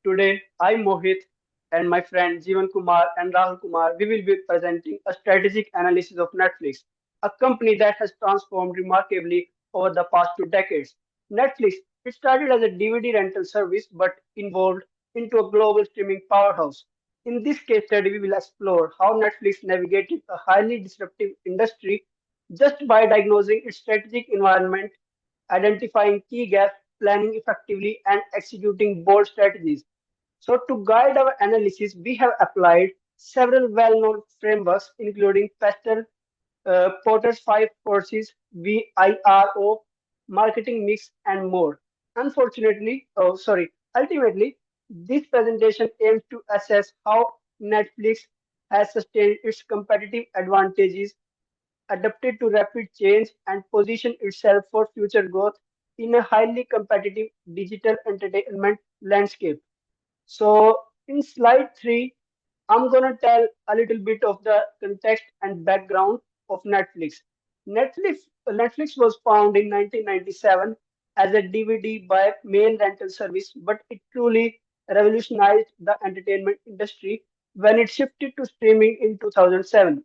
Today, I Mohit and my friend Jeevan Kumar and Rahul Kumar, we will be presenting a strategic analysis of Netflix, a company that has transformed remarkably over the past 2 decades. Netflix, it started as a DVD rental service but evolved into a global streaming powerhouse. In this case study, we will explore how Netflix navigated a highly disruptive industry just by diagnosing its strategic environment, identifying key gaps, planning effectively, and executing bold strategies. So, to guide our analysis, we have applied several well known frameworks, including Pastel, Porter's five forces, VIRO, marketing mix, and more. Ultimately, this presentation aims to assess how Netflix has sustained its competitive advantages, adapted to rapid change, and positioned itself for future growth in a highly competitive digital entertainment landscape. So, in slide 3, I'm going to tell a little bit of the context and background of Netflix. Netflix was founded in 1997 as a DVD by mail rental service, but it truly revolutionized the entertainment industry when it shifted to streaming in 2007.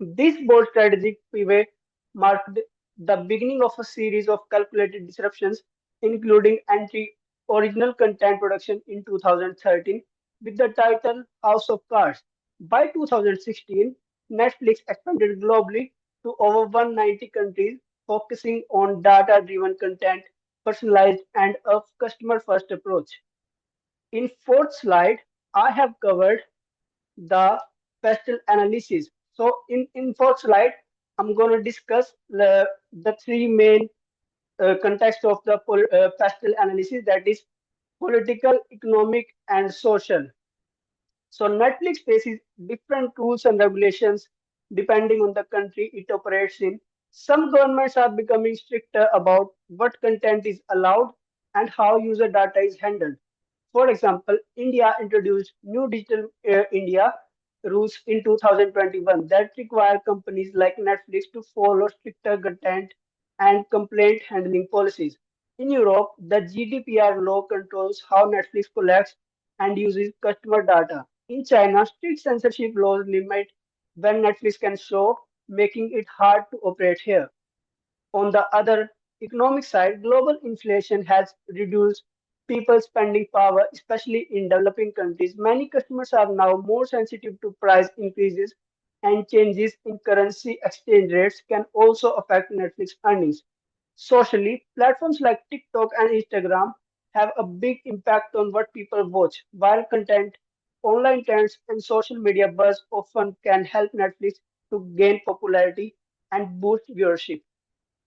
This bold strategic pivot marked the beginning of a series of calculated disruptions, including anti-original content production in 2013 with the title House of Cards. By 2016, Netflix expanded globally to over 190 countries, focusing on data-driven content, personalized and a customer-first approach. In fourth slide, I have covered the pastel analysis. So in fourth slide, I'm going to discuss the three main contexts of the pastel analysis, that is political, economic, and social. So Netflix faces different rules and regulations depending on the country it operates in. Some governments are becoming stricter about what content is allowed and how user data is handled. For example, India introduced new Digital India rules in 2021 that require companies like Netflix to follow stricter content and complaint handling policies. In Europe, the GDPR law controls how Netflix collects and uses customer data. In China, strict censorship laws limit when Netflix can show, making it hard to operate here. On the other economic side, global inflation has reduced people's spending power, especially in developing countries. Many customers are now more sensitive to price increases, and changes in currency exchange rates can also affect Netflix earnings. Socially, platforms like TikTok and Instagram have a big impact on what people watch. Viral content, online trends, and social media buzz often can help Netflix to gain popularity and boost viewership.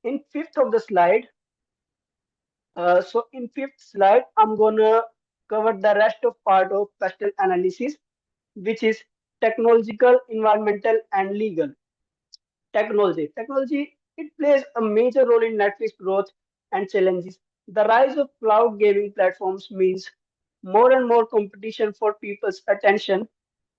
In fifth of the slide, in fifth slide, I'm gonna cover the rest of part of pastel analysis, which is technological, environmental, and legal. Technology, it plays a major role in Netflix growth and challenges. The rise of cloud gaming platforms means more and more competition for people's attention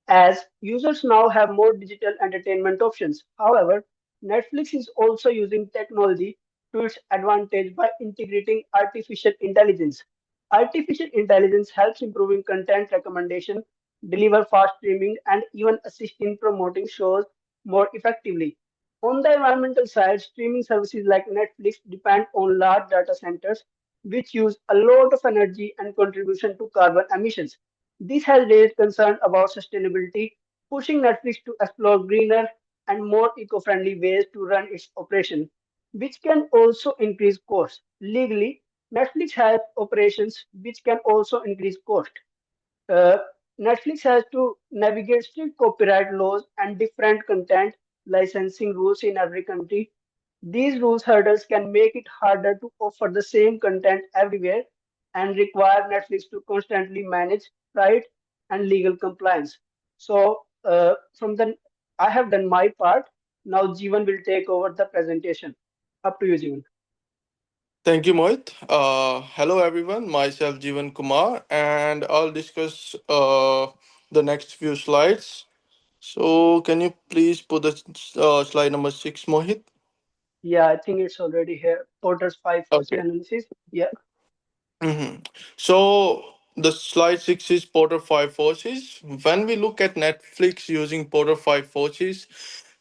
as users now have more digital entertainment options. However, Netflix is also using technology to its advantage by integrating artificial intelligence. Artificial intelligence helps improving content recommendation, deliver fast streaming, and even assist in promoting shows more effectively. On the environmental side, streaming services like Netflix depend on large data centers, which use a lot of energy and contribution to carbon emissions. This has raised concern about sustainability, pushing Netflix to explore greener and more eco-friendly ways to run its operation, which can also increase costs. Legally, Netflix has operations which can also increase cost. Uh, Netflix has to navigate strict copyright laws and different content licensing rules in every country. These rules hurdles can make it harder to offer the same content everywhere and require Netflix to constantly manage right and legal compliance. So, from the I have done my part. Now, Jeevan will take over the presentation. Up to you, Jeevan. Thank you, Mohit. Hello, everyone. Myself, Jeevan Kumar, and I'll discuss the next few slides. So, can you please put the slide number 6, Mohit? Yeah, I think it's already here. Porter's five forces Okay. analysis. Yeah. hmm So, The slide 6 is Porter 5 forces. When we look at Netflix using Porter 5 forces,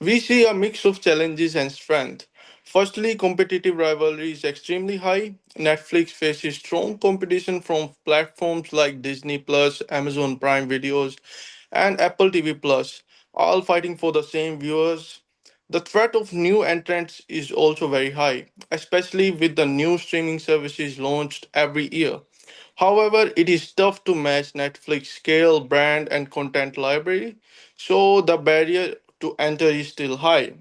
we see a mix of challenges and strength. Firstly, competitive rivalry is extremely high. Netflix faces strong competition from platforms like Disney Plus, Amazon Prime Videos, and Apple TV Plus, all fighting for the same viewers. The threat of new entrants is also very high, especially with the new streaming services launched every year. However, it is tough to match Netflix scale, brand, and content library, so the barrier to enter is still high.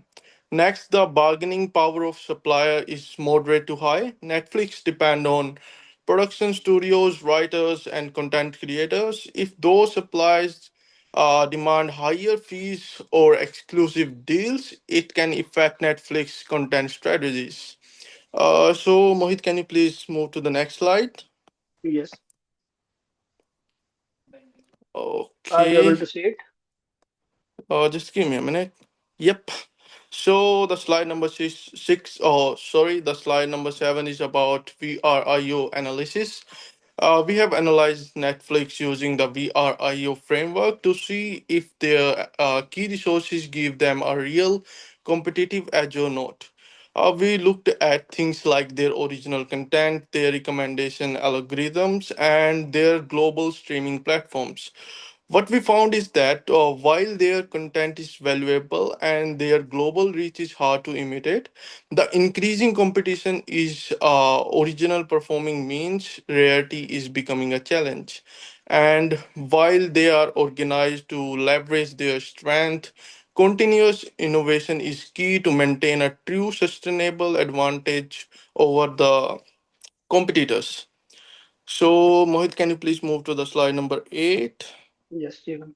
Next, the bargaining power of supplier is moderate to high. Netflix depend on production studios, writers, and content creators. If those suppliers demand higher fees or exclusive deals, it can affect Netflix content strategies. So, Mohit, can you please move to the next slide? Yes. Are you able Okay. to see it? Just give me a minute. Yep. So the slide number six, oh sorry, the slide number 7 is about VRIO analysis. We have analyzed Netflix using the VRIO framework to see if their key resources give them a real competitive edge or not. We looked at things like their original content, their recommendation algorithms, and their global streaming platforms. What we found is that while their content is valuable and their global reach is hard to imitate, the increasing competition is original performing means rarity is becoming a challenge. And while they are organized to leverage their strength, continuous innovation is key to maintain a true sustainable advantage over the competitors. So, Mohit, can you please move to the slide number 8? Yes, Jeevan.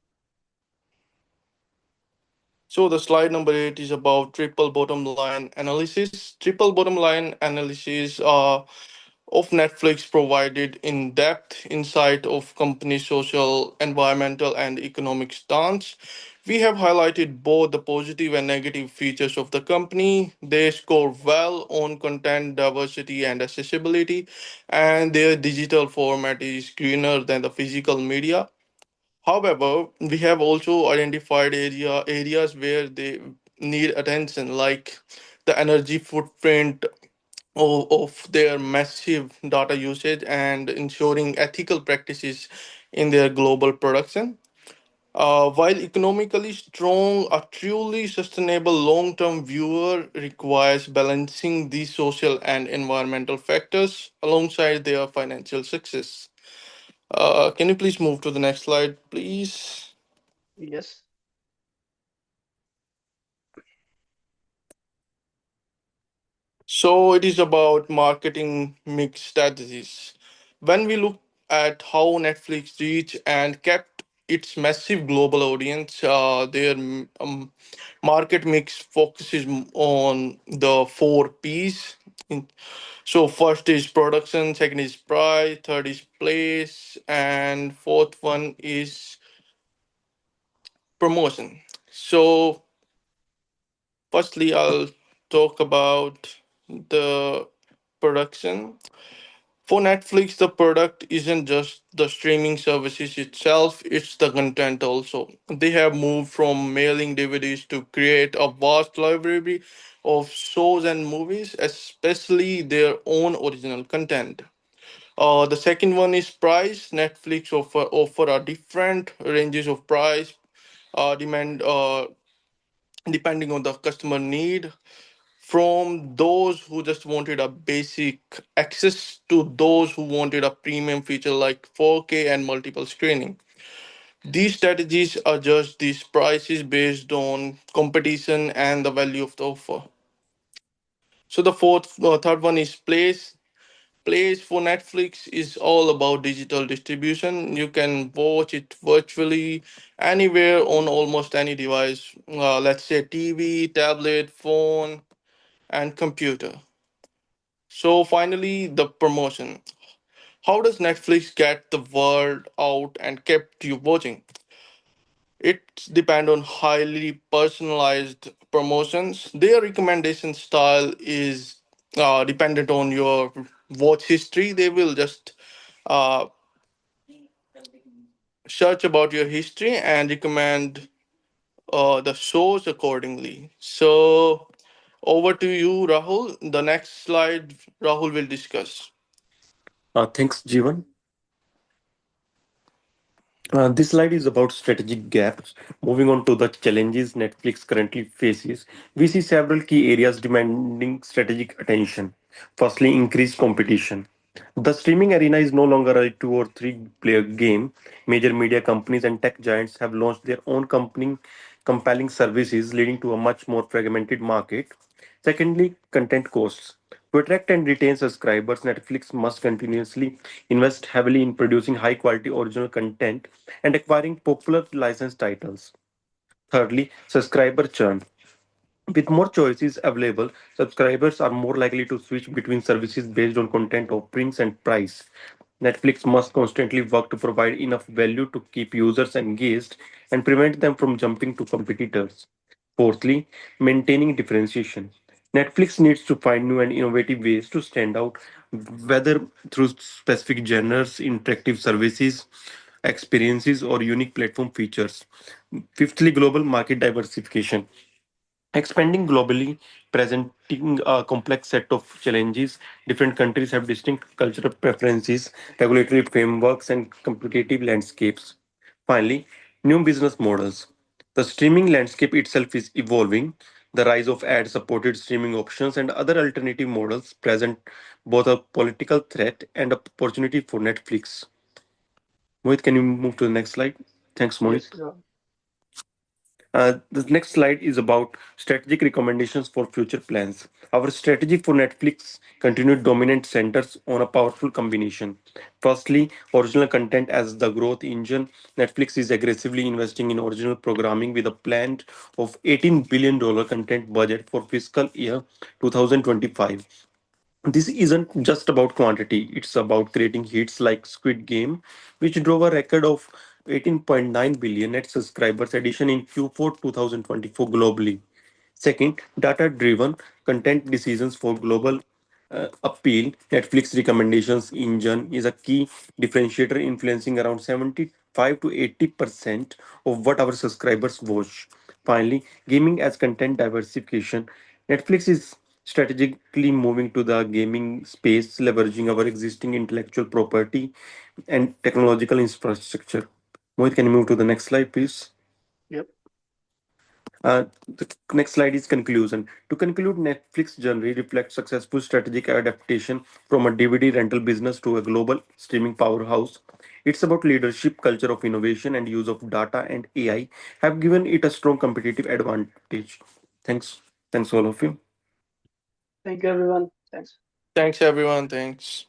So the slide number 8 is about triple bottom line analysis. Triple bottom line analysis of Netflix provided in-depth insight of company social, environmental, and economic stance. We have highlighted both the positive and negative features of the company. They score well on content diversity and accessibility, and their digital format is greener than the physical media. However, we have also identified areas where they need attention, like the energy footprint of their massive data usage and ensuring ethical practices in their global production. While economically strong, a truly sustainable long term viewer requires balancing these social and environmental factors alongside their financial success. Can you please move to the next slide, please? Yes. So it is about marketing mix strategies. When we look at how Netflix reached and kept its massive global audience, their market mix focuses on the four P's. So first is production, second is price, third is place, and fourth one is promotion. So firstly, I'll talk about the production. For Netflix, the product isn't just the streaming services itself, it's the content also. They have moved from mailing DVDs to create a vast library of shows and movies, especially their own original content. The second one is price. Netflix offer a different ranges of price, demand depending on the customer need, from those who just wanted a basic access to those who wanted a premium feature like 4K and multiple screening. These strategies adjust these prices based on competition and the value of the offer. So the third one is place. Place for Netflix is all about digital distribution. You can watch it virtually anywhere on almost any device. Let's say TV, tablet, phone, and computer. So finally, the promotion. How does Netflix get the word out and kept you watching? It depends on highly personalized promotions. Their recommendation style is dependent on your watch history. They will just uh, search about your history and recommend the shows accordingly. So, over to you, Rahul. The next slide, Rahul will discuss. Thanks, Jivan. This slide is about strategic gaps. Moving on to the challenges Netflix currently faces, we see several key areas demanding strategic attention. Firstly, increased competition. The streaming arena is no longer a two or three player game. Major media companies and tech giants have launched their own compelling services, leading to a much more fragmented market. Secondly, content costs. To attract and retain subscribers, Netflix must continuously invest heavily in producing high quality original content and acquiring popular licensed titles. Thirdly, subscriber churn. With more choices available, subscribers are more likely to switch between services based on content offerings and price. Netflix must constantly work to provide enough value to keep users engaged and prevent them from jumping to competitors. Fourthly, maintaining differentiation. Netflix needs to find new and innovative ways to stand out, whether through specific genres, interactive services, experiences, or unique platform features. Fifthly, global market diversification. Expanding globally, presenting a complex set of challenges, different countries have distinct cultural preferences, regulatory frameworks, and competitive landscapes. Finally, new business models. The streaming landscape itself is evolving. The rise of ad supported streaming options and other alternative models present both a political threat and opportunity for Netflix. Mohit, can you move to the next slide? Thanks, Mohit. Yes, The next slide is about strategic recommendations for future plans. Our strategy for Netflix continued dominant centers on a powerful combination. Firstly, original content as the growth engine. Netflix is aggressively investing in original programming with a planned of $18 billion content budget for fiscal year 2025. This isn't just about quantity, it's about creating hits like Squid Game, which drove a record of 18.9 billion net subscribers addition in Q4 2024 globally. Second, data driven content decisions for global appeal. Netflix recommendations engine is a key differentiator influencing around 75 to 80% of what our subscribers watch. Finally, gaming as content diversification. Netflix is strategically moving to the gaming space, leveraging our existing intellectual property and technological infrastructure. Mohit, can you move to the next slide, please? yep. The next slide is conclusion. To conclude, Netflix journey reflects successful strategic adaptation from a DVD rental business to a global streaming powerhouse. It's about leadership, culture of innovation, and use of data and AI have given it a strong competitive advantage. Thanks. Thanks all of you. Thank you, everyone. Thanks. Thanks, everyone. Thanks.